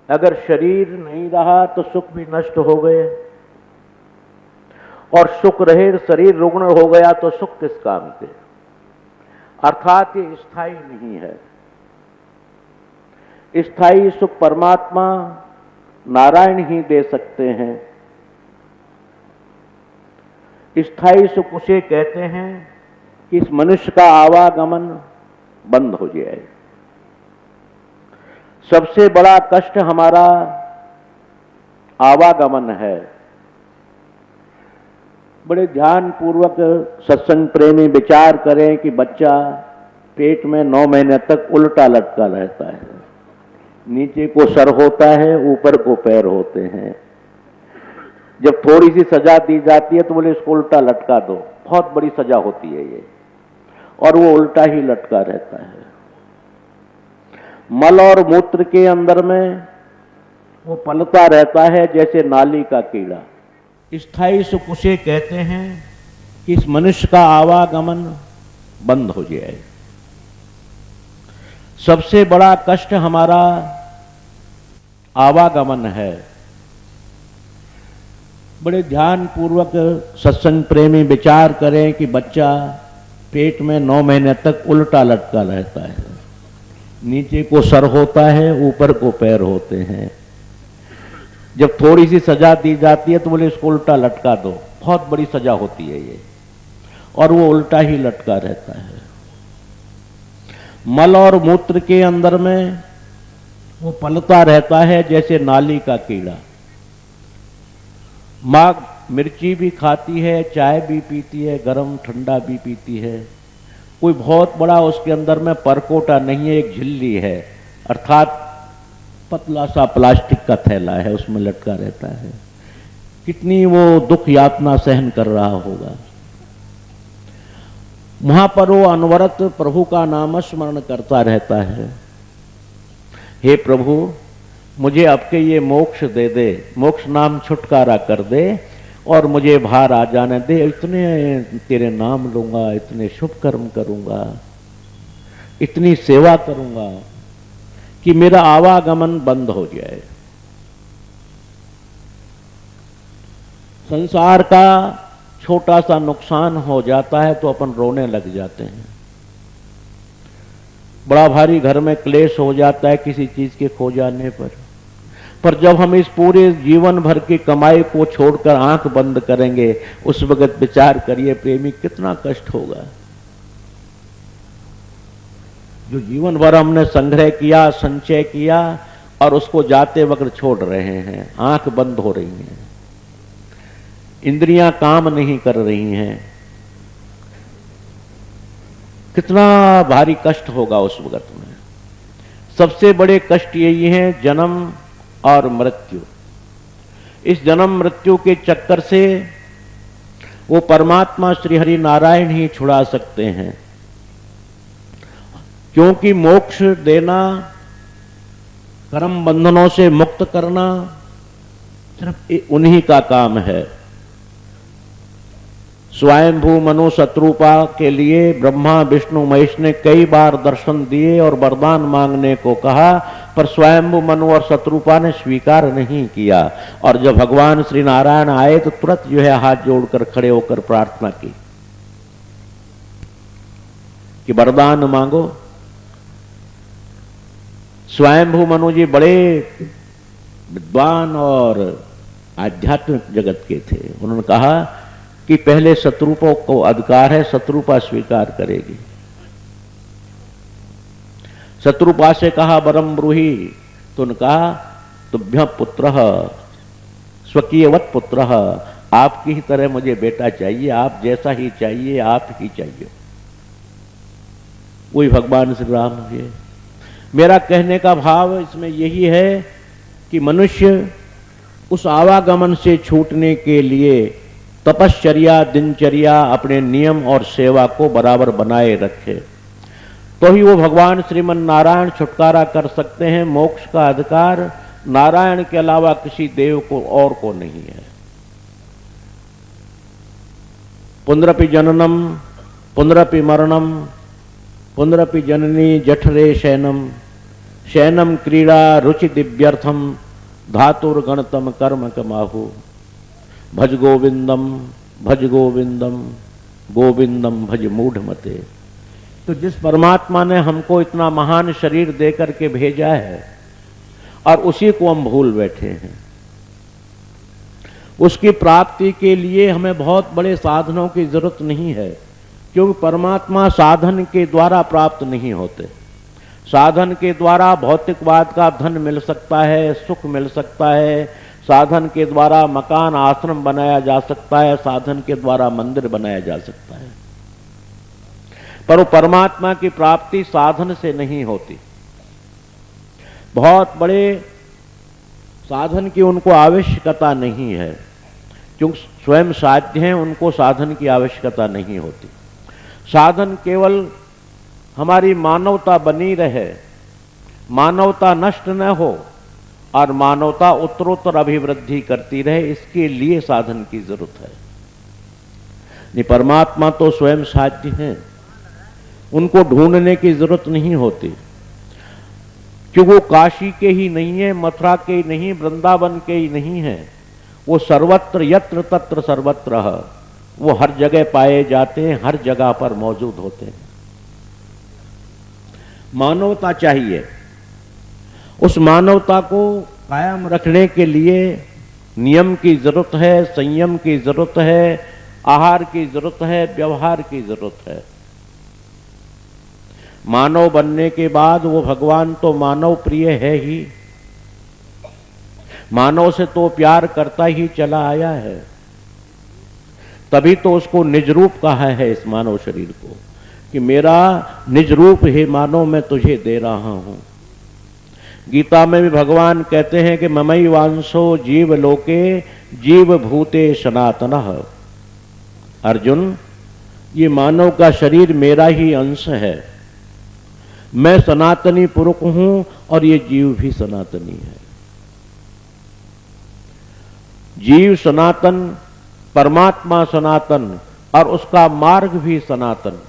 अगर शरीर नहीं रहा तो सुख भी नष्ट हो गए, और सुख रहे शरीर रुग्ण हो गया तो सुख किस काम के। अर्थात ये स्थायी नहीं है। स्थायी सुख परमात्मा नारायण ही दे सकते हैं। स्थायी सुख उसे कहते हैं कि इस मनुष्य का आवागमन बंद हो जाए। सबसे बड़ा कष्ट हमारा आवागमन है। बड़े ध्यान पूर्वक सत्संग प्रेमी विचार करें कि बच्चा पेट में 9 महीने तक उल्टा लटका रहता है। नीचे को सर होता है, ऊपर को पैर होते हैं। जब थोड़ी सी सजा दी जाती है तो बोले इसको उल्टा लटका दो, बहुत बड़ी सजा होती है ये, और वो उल्टा ही लटका रहता है। मल और मूत्र के अंदर में वो पलता रहता है जैसे नाली का कीड़ा। स्थायी सुख उसे कहते हैं कि इस मनुष्य का आवागमन बंद हो जाए। सबसे बड़ा कष्ट हमारा आवागमन है। बड़े ध्यान पूर्वक सत्संग प्रेमी विचार करें कि बच्चा पेट में 9 महीने तक उल्टा लटका रहता है। नीचे को सर होता है, ऊपर को पैर होते हैं। जब थोड़ी सी सजा दी जाती है तो बोले इसको उल्टा लटका दो, बहुत बड़ी सजा होती है ये, और वो उल्टा ही लटका रहता है। मल और मूत्र के अंदर में वो पलता रहता है जैसे नाली का कीड़ा। माँ मिर्ची भी खाती है, चाय भी पीती है, गरम ठंडा भी पीती है। कोई बहुत बड़ा उसके अंदर में परकोटा नहीं है, एक झिल्ली है, अर्थात पतला सा प्लास्टिक का थैला है, उसमें लटका रहता है। कितनी वो दुख यातना सहन कर रहा होगा। वहां पर वो अनवरत प्रभु का नाम स्मरण करता रहता है। हे प्रभु, मुझे आपके ये मोक्ष दे दे, मोक्ष नाम छुटकारा कर दे, और मुझे बाहर आ जाने दे। इतने तेरे नाम लूंगा, इतने शुभ कर्म करूंगा, इतनी सेवा करूंगा कि मेरा आवागमन बंद हो जाए। संसार का छोटा सा नुकसान हो जाता है तो अपन रोने लग जाते हैं। बड़ा भारी घर में क्लेश हो जाता है किसी चीज के खो जाने पर जब हम इस पूरे जीवन भर की कमाई को छोड़कर आंख बंद करेंगे, उस वक्त विचार करिए प्रेमी, कितना कष्ट होगा। जो जीवन भर हमने संग्रह किया, संचय किया, और उसको जाते वक्त छोड़ रहे हैं। आंख बंद हो रही हैं, इंद्रियां काम नहीं कर रही हैं। कितना भारी कष्ट होगा उस वक्त में। सबसे बड़े कष्ट यही हैं जन्म और मृत्यु। इस जन्म मृत्यु के चक्कर से वो परमात्मा श्री हरि नारायण ही छुड़ा सकते हैं, क्योंकि मोक्ष देना, कर्म बंधनों से मुक्त करना सिर्फ उन्हीं का काम है। स्वयंभू मनु शत्रुपा के लिए ब्रह्मा विष्णु महेश ने कई बार दर्शन दिए और वरदान मांगने को कहा, पर स्वयंभू मनु और शत्रुपा ने स्वीकार नहीं किया। और जब भगवान श्री नारायण आए तो तुरंत जो है हाथ जोड़कर खड़े होकर प्रार्थना की कि वरदान मांगो। स्वयंभू मनु जी बड़े विद्वान और आध्यात्मिक जगत के थे। उन्होंने कहा कि पहले शत्रुपा को अधिकार है, शत्रुपा स्वीकार करेगी। शत्रुपा से कहा वरम ब्रूहि, तो उन्होंने कहा तुभ्य पुत्र स्वकीयवत पुत्र, आपकी ही तरह मुझे बेटा चाहिए, आप जैसा ही चाहिए, आप ही चाहिए। वही भगवान श्री राम जी। मेरा कहने का भाव इसमें यही है कि मनुष्य उस आवागमन से छूटने के लिए तपश्चर्या, दिनचर्या, अपने नियम और सेवा को बराबर बनाए रखे, तो ही वो भगवान श्रीमन नारायण छुटकारा कर सकते हैं। मोक्ष का अधिकार नारायण के अलावा किसी देव को और को नहीं है। पुनरपि जननम पुनरपि मरणम पुनरपि जननी जठरे शयनम शयनम क्रीड़ा रुचि दिव्यर्थम धातुर्गणतम कर्म कमाहु। भज गोविंदम भज गोविंदम गोविंदम भज मूढ़ मते। तो जिस परमात्मा ने हमको इतना महान शरीर दे करके भेजा है और उसी को हम भूल बैठे हैं, उसकी प्राप्ति के लिए हमें बहुत बड़े साधनों की जरूरत नहीं है, क्योंकि परमात्मा साधन के द्वारा प्राप्त नहीं होते। साधन के द्वारा भौतिकवाद का धन मिल सकता है, सुख मिल सकता है, साधन के द्वारा मकान आश्रम बनाया जा सकता है, साधन के द्वारा मंदिर बनाया जा सकता है, पर वो परमात्मा की प्राप्ति साधन से नहीं होती। बहुत बड़े साधन की उनको आवश्यकता नहीं है, क्योंकि स्वयं साध्य हैं, उनको साधन की आवश्यकता नहीं होती। साधन केवल हमारी मानवता बनी रहे, मानवता नष्ट न हो और मानवता उत्तरोत्तर अभिवृद्धि करती रहे, इसके लिए साधन की जरूरत है। नहीं, परमात्मा तो स्वयं साध्य हैं, उनको ढूंढने की जरूरत नहीं होती, क्योंकि वो काशी के ही नहीं है, मथुरा के ही नहीं, वृंदावन के ही नहीं है, वो सर्वत्र यत्र तत्र सर्वत्र है, वो हर जगह पाए जाते हैं, हर जगह पर मौजूद होते हैं। मानवता चाहिए, उस मानवता को कायम रखने के लिए नियम की जरूरत है, संयम की जरूरत है, आहार की जरूरत है, व्यवहार की जरूरत है। मानव बनने के बाद वो भगवान तो मानव प्रिय है ही, मानव से तो प्यार करता ही चला आया है, तभी तो उसको निज रूप कहा है इस मानव शरीर को, कि मेरा निज रूप हे मानव मैं तुझे दे रहा हूं। गीता में भी भगवान कहते हैं कि ममई वांशो जीव लोके जीव भूते सनातनः। अर्जुन, ये मानव का शरीर मेरा ही अंश है, मैं सनातनी पुरुष हूं और ये जीव भी सनातनी है। जीव सनातन, परमात्मा सनातन और उसका मार्ग भी सनातन।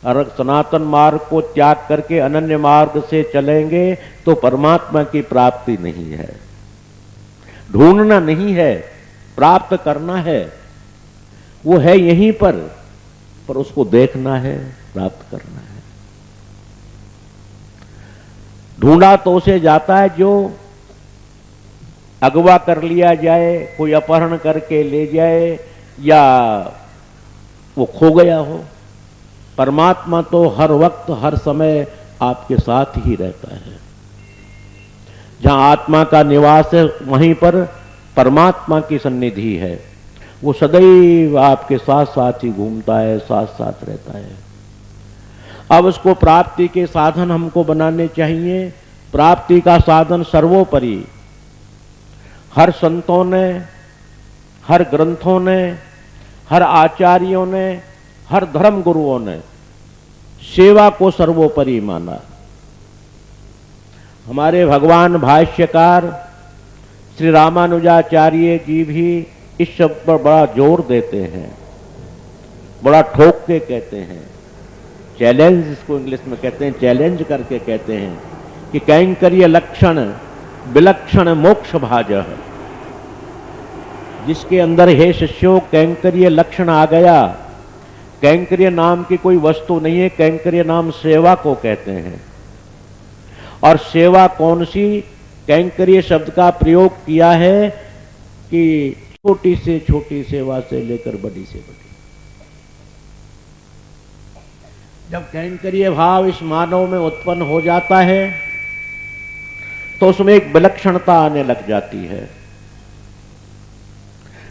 और सनातन मार्ग को त्याग करके अनन्य मार्ग से चलेंगे तो परमात्मा की प्राप्ति नहीं है। ढूंढना नहीं है, प्राप्त करना है, वो है यहीं पर उसको देखना है, प्राप्त करना है। ढूंढा तो उसे जाता है जो अगवा कर लिया जाए, कोई अपहरण करके ले जाए या वो खो गया हो। परमात्मा तो हर वक्त हर समय आपके साथ ही रहता है। जहां आत्मा का निवास है वहीं पर परमात्मा की सन्निधि है, वो सदैव आपके साथ साथ ही घूमता है, साथ साथ रहता है। अब उसको प्राप्ति के साधन हमको बनाने चाहिए। प्राप्ति का साधन सर्वोपरि हर संतों ने, हर ग्रंथों ने, हर आचार्यों ने, हर धर्म गुरुओं ने सेवा को सर्वोपरि माना। हमारे भगवान भाष्यकार श्री रामानुजाचार्य जी भी इस शब्द पर बड़ा जोर देते हैं, बड़ा ठोक के कहते हैं, चैलेंज इसको इंग्लिश में कहते हैं, चैलेंज करके कहते हैं कि कैंकर्य लक्षण विलक्षण मोक्ष भाज है। जिसके अंदर हे शिष्यों कैंकर्य लक्षण आ गया, कैंकर्य नाम की कोई वस्तु नहीं है, कैंकर्य नाम सेवा को कहते हैं। और सेवा कौन सी? कैंकर्य शब्द का प्रयोग किया है कि छोटी से छोटी सेवा से लेकर बड़ी से बड़ी। जब कैंकर्य भाव इस मानव में उत्पन्न हो जाता है तो उसमें एक विलक्षणता आने लग जाती है।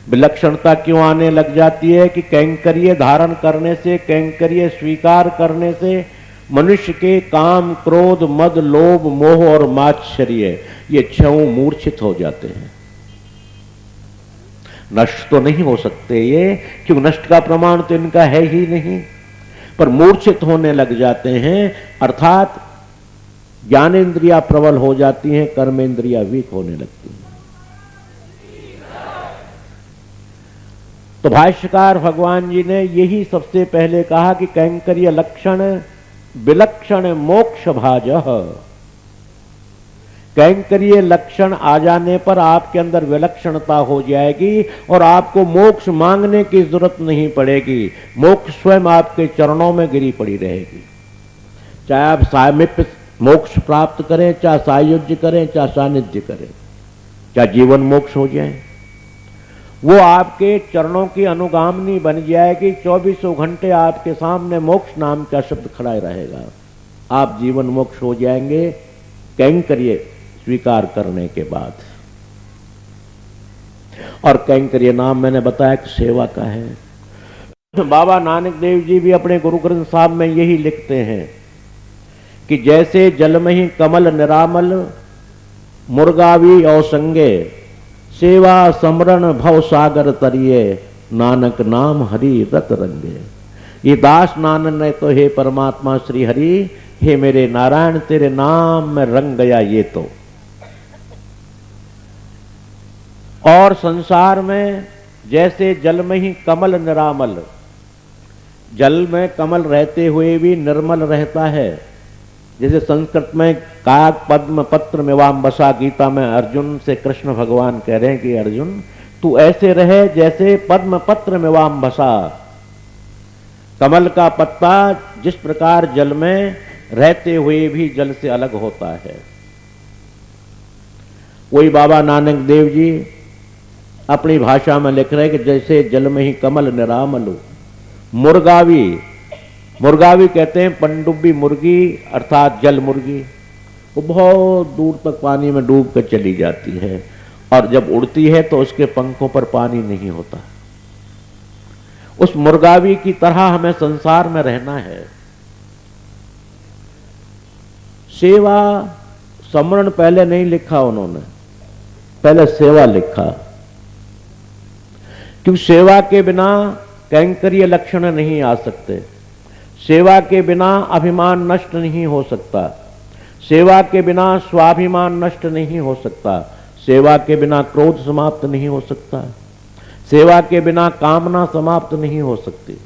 विलक्षणता क्यों आने लग जाती है? कि कैंकर्य धारण करने से, कैंकर्य स्वीकार करने से मनुष्य के काम, क्रोध, मद, लोभ, मोह और मात्सर्य ये छह मूर्छित हो जाते हैं। नष्ट तो नहीं हो सकते ये, क्योंकि नष्ट का प्रमाण तो इनका है ही नहीं, पर मूर्छित होने लग जाते हैं, अर्थात ज्ञानेन्द्रिया प्रबल हो जाती हैं, कर्मेंद्रिया वीक होने लगती हैं। तो भाष्यकार भगवान जी ने यही सबसे पहले कहा कि कैंकर्य लक्षण विलक्षण मोक्ष भाजः। कैंकरीय लक्षण आ जाने पर आपके अंदर विलक्षणता हो जाएगी और आपको मोक्ष मांगने की जरूरत नहीं पड़ेगी। मोक्ष स्वयं आपके चरणों में गिरी पड़ी रहेगी। चाहे आप सामीप्य मोक्ष प्राप्त करें, चाहे सायुज्य करें, चाहे सानिध्य करें, चाहे जीवन मोक्ष हो जाए, वो आपके चरणों की अनुगामिनी बन जाएगी। 24 घंटे आपके सामने मोक्ष नाम का शब्द खड़ा रहेगा। आप जीवन मोक्ष हो जाएंगे कैंकर्य स्वीकार करने के बाद। और कैंकर्य नाम मैंने बताया कि सेवा का है। बाबा नानक देव जी भी अपने गुरु ग्रंथ साहब में यही लिखते हैं कि जैसे जल में ही कमल निरामल मुर्गावी औसंगे, सेवा समरण भव सागर तरिए, नानक नाम हरि रत रंगे। ये दास नानक ने तो हे परमात्मा श्री हरि, हे मेरे नारायण तेरे नाम में रंग गया ये तो। और संसार में जैसे जल में ही कमल निरामल, जल में कमल रहते हुए भी निर्मल रहता है। जैसे संस्कृत में काक पद्म पत्र मेवाम बसा, गीता में अर्जुन से कृष्ण भगवान कह रहे हैं कि अर्जुन तू ऐसे रहे जैसे पद्म पत्र मेवाम बसा। कमल का पत्ता जिस प्रकार जल में रहते हुए भी जल से अलग होता है, वही बाबा नानक देव जी अपनी भाषा में लिख रहे हैं कि जैसे जल में ही कमल निरामल मुर्गावी, मुर्गावी कहते हैं पनडुब्बी मुर्गी अर्थात जल मुर्गी, वो बहुत दूर तक पानी में डूब कर चली जाती है और जब उड़ती है तो उसके पंखों पर पानी नहीं होता। उस मुर्गावी की तरह हमें संसार में रहना है। सेवा समरण पहले नहीं लिखा उन्होंने, पहले सेवा लिखा, क्योंकि सेवा के बिना कैंकर्य लक्षण नहीं आ सकते। सेवा के बिना अभिमान नष्ट नहीं हो सकता। सेवा के बिना स्वाभिमान नष्ट नहीं हो सकता। सेवा के बिना क्रोध समाप्त नहीं हो सकता। सेवा के बिना कामना समाप्त नहीं हो सकती।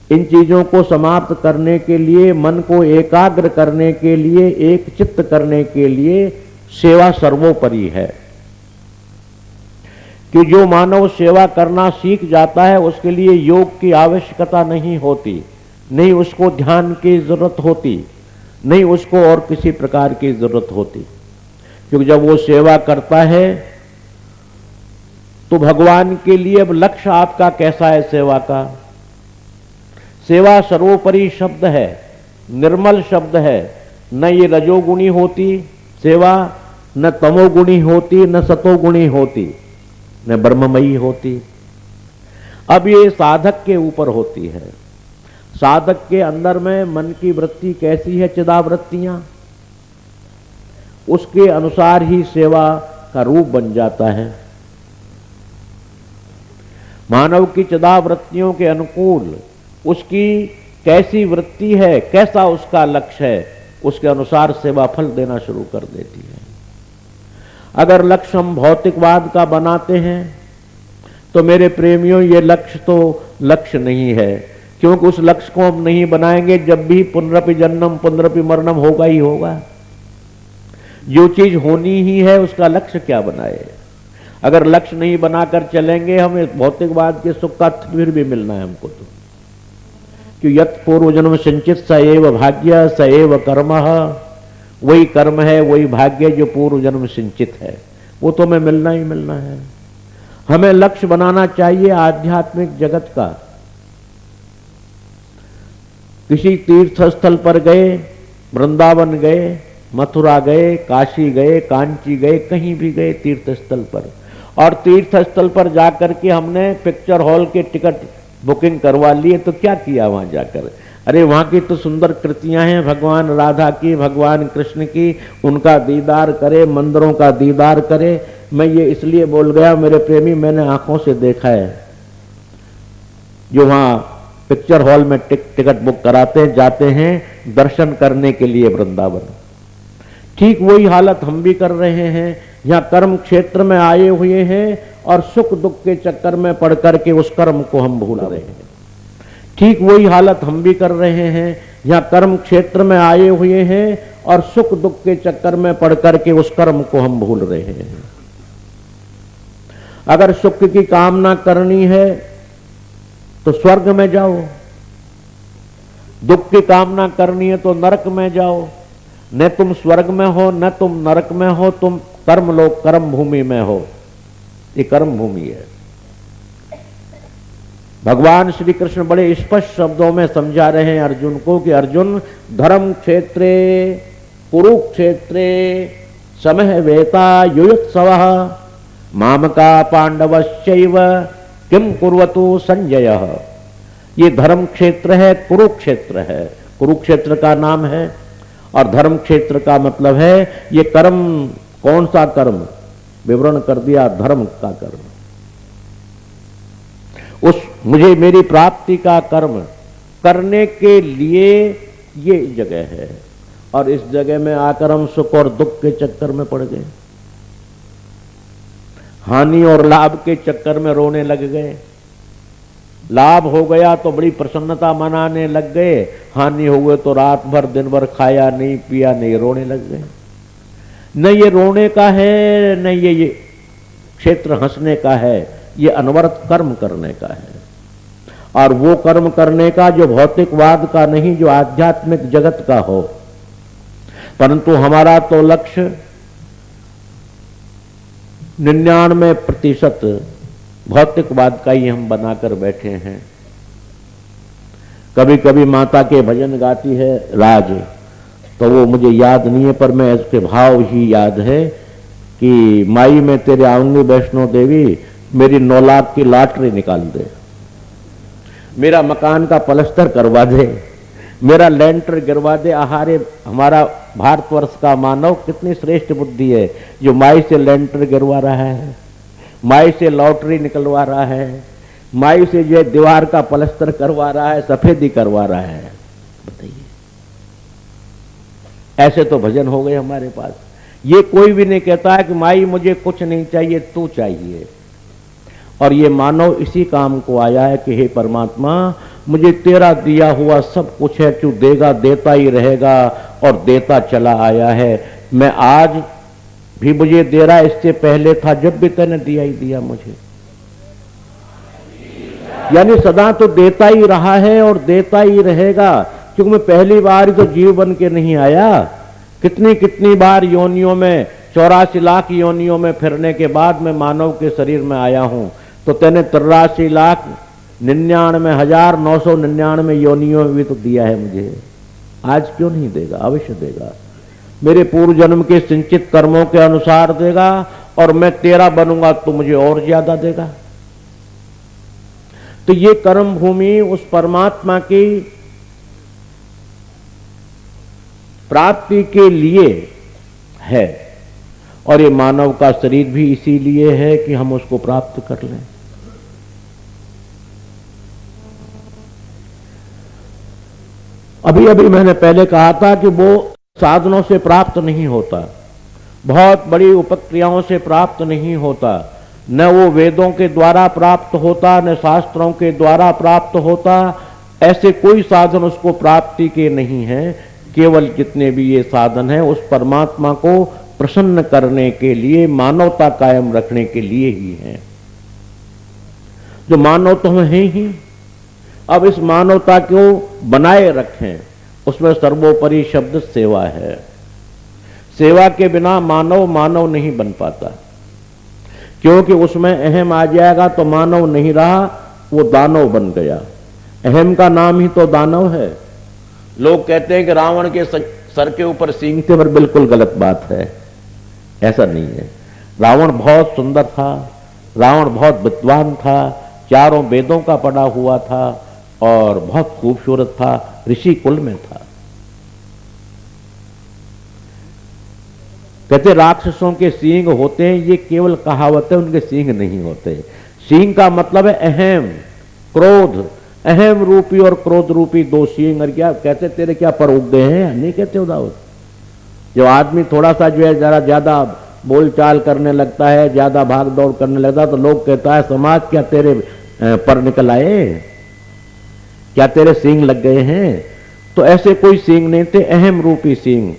इन चीजों को समाप्त करने के लिए, मन को एकाग्र करने के लिए, एक चित्त करने के लिए सेवा सर्वोपरि है। कि जो मानव सेवा करना सीख जाता है उसके लिए योग की आवश्यकता नहीं होती, नहीं उसको ध्यान की जरूरत होती, नहीं उसको और किसी प्रकार की जरूरत होती। क्योंकि जब वो सेवा करता है तो भगवान के लिए अब लक्ष्य आपका कैसा है सेवा का। सेवा सर्वोपरि शब्द है, निर्मल शब्द है। न ये रजोगुणी होती सेवा, न तमोगुणी होती, न सतोगुणी होती, न ब्रह्ममयी होती। अब ये साधक के ऊपर होती है। साधक के अंदर में मन की वृत्ति कैसी है, चिदावृत्तियां, उसके अनुसार ही सेवा का रूप बन जाता है। मानव की चिदावृत्तियों के अनुकूल उसकी कैसी वृत्ति है, कैसा उसका लक्ष्य है, उसके अनुसार सेवा फल देना शुरू कर देती है। अगर लक्ष्य हम भौतिकवाद का बनाते हैं तो मेरे प्रेमियों ये लक्ष्य तो लक्ष्य नहीं है, क्योंकि उस लक्ष्य को हम नहीं बनाएंगे जब भी पुनरपि जन्म पुनरपि मरणम होगा ही होगा। जो चीज होनी ही है उसका लक्ष्य क्या बनाए। अगर लक्ष्य नहीं बनाकर चलेंगे हमें भौतिकवाद के सुख का फिर भी मिलना है हमको तो। कि यत् पूर्व जन्म संचित स एव भाग्य स एव कर्म, वही कर्म है वही भाग्य जो पूर्व जन्म संचित है, वो तो हमें मिलना ही मिलना है। हमें लक्ष्य बनाना चाहिए आध्यात्मिक जगत का। किसी तीर्थ स्थल पर गए, वृंदावन गए, मथुरा गए, काशी गए, कांची गए, कहीं भी गए तीर्थ स्थल पर, और तीर्थ स्थल पर जाकर के हमने पिक्चर हॉल के टिकट बुकिंग करवा लिए तो क्या किया वहां जाकर। अरे वहां की तो सुंदर कृतियां हैं भगवान राधा की, भगवान कृष्ण की, उनका दीदार करे, मंदिरों का दीदार करे। मैं ये इसलिए बोल गया मेरे प्रेमी, मैंने आंखों से देखा है जो वहां पिक्चर हॉल में टिकट बुक कराते हैं, जाते हैं दर्शन करने के लिए वृंदावन। ठीक वही हालत हम भी कर रहे हैं। यहाँ कर्म क्षेत्र में आए हुए हैं और सुख दुख के चक्कर में पड़ करके उस कर्म को हम भूल रहे हैं। ठीक वही हालत हम भी कर रहे हैं। यहाँ कर्म क्षेत्र में आए हुए हैं और सुख दुख के चक्कर में पड़ करके उस कर्म को हम भूल रहे हैं। अगर सुख की कामना करनी है तो स्वर्ग में जाओ, दुख की कामना करनी है तो नरक में जाओ। न तुम स्वर्ग में हो न तुम नरक में हो, तुम कर्मलोक कर्म भूमि में हो। ये कर्म भूमि है। भगवान श्री कृष्ण बड़े स्पष्ट शब्दों में समझा रहे हैं अर्जुन को कि अर्जुन, धर्म क्षेत्रे कुरुक्षेत्रे समः वेता युयुत्सवः मामका पांडवश्चैव किम कुर्वतु संजय। ये धर्म क्षेत्र है, कुरुक्षेत्र है। कुरुक्षेत्र का नाम है और धर्म क्षेत्र का मतलब है ये कर्म। कौन सा कर्म? विवरण कर दिया, धर्म का कर्म। उस मुझे मेरी प्राप्ति का कर्म करने के लिए ये जगह है, और इस जगह में आकर हम सुख और दुख के चक्कर में पड़ गए, हानि और लाभ के चक्कर में रोने लग गए। लाभ हो गया तो बड़ी प्रसन्नता मनाने लग गए, हानि हो गए तो रात भर दिन भर खाया नहीं पिया नहीं, रोने लग गए। न ये रोने का है न ये क्षेत्र हंसने का है, ये अनवरत कर्म करने का है। और वो कर्म करने का जो भौतिकवाद का नहीं, जो आध्यात्मिक जगत का हो। परंतु हमारा तो लक्ष्य 99% भौतिकवाद का ही हम बनाकर बैठे हैं। कभी कभी माता के भजन गाती है राज, तो वो मुझे याद नहीं है, पर मैं इसके भाव ही याद है कि माई मैं तेरे आऊंगी वैष्णो देवी, मेरी 9 लाख की लॉटरी निकाल दे, मेरा मकान का पलस्तर करवा दे, मेरा लेंटर गिरवा दे। आहारे हमारा भारतवर्ष का मानव कितनी श्रेष्ठ बुद्धि है, जो माई से लेंटर गिरवा रहा है, माई से लॉटरी निकलवा रहा है, माई से जो दीवार का पलस्तर करवा रहा है, सफेदी करवा रहा है। बताइए, ऐसे तो भजन हो गए हमारे पास। ये कोई भी नहीं कहता है कि माई मुझे कुछ नहीं चाहिए, तू चाहिए। और ये मानव इसी काम को आया है कि हे परमात्मा, मुझे तेरा दिया हुआ सब कुछ है, तू देगा, देता ही रहेगा और देता चला आया है। मैं आज भी मुझे दे रहा, इससे पहले था जब भी तूने दिया ही दिया मुझे। यानी सदा तो देता ही रहा है और देता ही रहेगा, क्योंकि मैं पहली बार ही तो जीव बन के नहीं आया। कितनी कितनी बार योनियों में, 84 लाख योनियों में फिरने के बाद मैं मानव के शरीर में आया हूं। तो तेने 83,99,999 योनियों में भी तो दिया है मुझे, आज क्यों नहीं देगा? अवश्य देगा। मेरे पूर्व जन्म के संचित कर्मों के अनुसार देगा, और मैं तेरा बनूंगा तो मुझे और ज्यादा देगा। तो ये कर्म भूमि उस परमात्मा की प्राप्ति के लिए है, और ये मानव का शरीर भी इसीलिए है कि हम उसको प्राप्त कर लें। अभी अभी मैंने पहले कहा था कि वो साधनों से प्राप्त नहीं होता, बहुत बड़ी उपक्रियाओं से प्राप्त नहीं होता, न वो वेदों के द्वारा प्राप्त होता, न शास्त्रों के द्वारा प्राप्त होता। ऐसे कोई साधन उसको प्राप्ति के नहीं है। केवल जितने भी ये साधन है उस परमात्मा को प्रसन्न करने के लिए, मानवता कायम रखने के लिए ही है। जो मानव तो है ही, अब इस मानवता को बनाए रखें, उसमें सर्वोपरि शब्द सेवा है। सेवा के बिना मानव मानव नहीं बन पाता, क्योंकि उसमें अहम आ जाएगा तो मानव नहीं रहा, वो दानव बन गया। अहम का नाम ही तो दानव है। लोग कहते हैं कि रावण के सर के ऊपर सींग थे, पर बिल्कुल गलत बात है, ऐसा नहीं है। रावण बहुत सुंदर था, रावण बहुत विद्वान था, चारों वेदों का पढ़ा हुआ था और बहुत खूबसूरत था, ऋषि कुल में था। कहते राक्षसों के सींग होते हैं, ये केवल कहावत है, उनके सींग नहीं होते। सींग का मतलब है अहम, क्रोध। अहम रूपी और क्रोध रूपी दो सींग। और क्या कहते, तेरे क्या पर उग गए हैं? नहीं कहते हो दाऊद। जब आदमी थोड़ा सा जो है जरा ज्यादा बोलचाल करने लगता है, ज्यादा भाग दौड़ करने लगता है, तो लोग कहता है समाज क्या तेरे पर निकल आए, क्या तेरे सींग लग गए हैं? तो ऐसे कोई सींग नहीं थे, अहम रूपी सींग।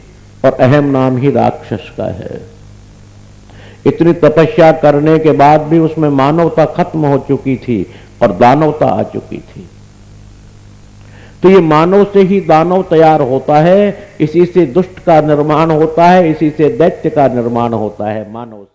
और अहम नाम ही राक्षस का है। इतनी तपस्या करने के बाद भी उसमें मानवता खत्म हो चुकी थी और दानवता आ चुकी थी। तो ये मानव से ही दानव तैयार होता है, इसी से दुष्ट का निर्माण होता है, इसी से दैत्य का निर्माण होता है, मानव से।